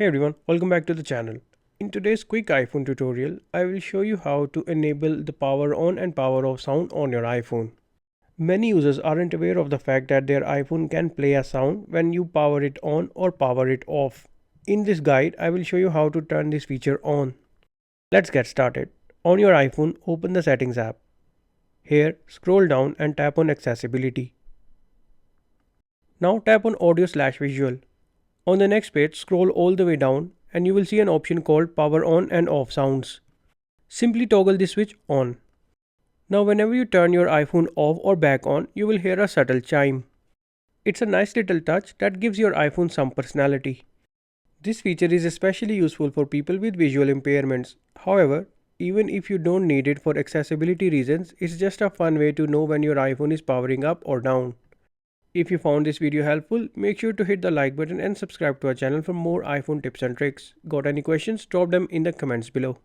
Hey everyone, welcome back to the channel. In today's quick iPhone tutorial, I will show you how to enable the power on and power off sound on your iPhone. Many users aren't aware of the fact that their iPhone can play a sound when you power it on or power it off. In this guide, I will show you how to turn this feature on. Let's get started. On your iPhone, open the Settings app. Here, scroll down and tap on Accessibility. Now tap on Audio/Visual. On the next page, scroll all the way down and you will see an option called Power On and Off Sounds. Simply toggle this switch on. Now whenever you turn your iPhone off or back on, you will hear a subtle chime. It's a nice little touch that gives your iPhone some personality. This feature is especially useful for people with visual impairments. However, even if you don't need it for accessibility reasons, it's just a fun way to know when your iPhone is powering up or down. If you found this video helpful, make sure to hit the like button and subscribe to our channel for more iPhone tips and tricks. Got any questions? Drop them in the comments below.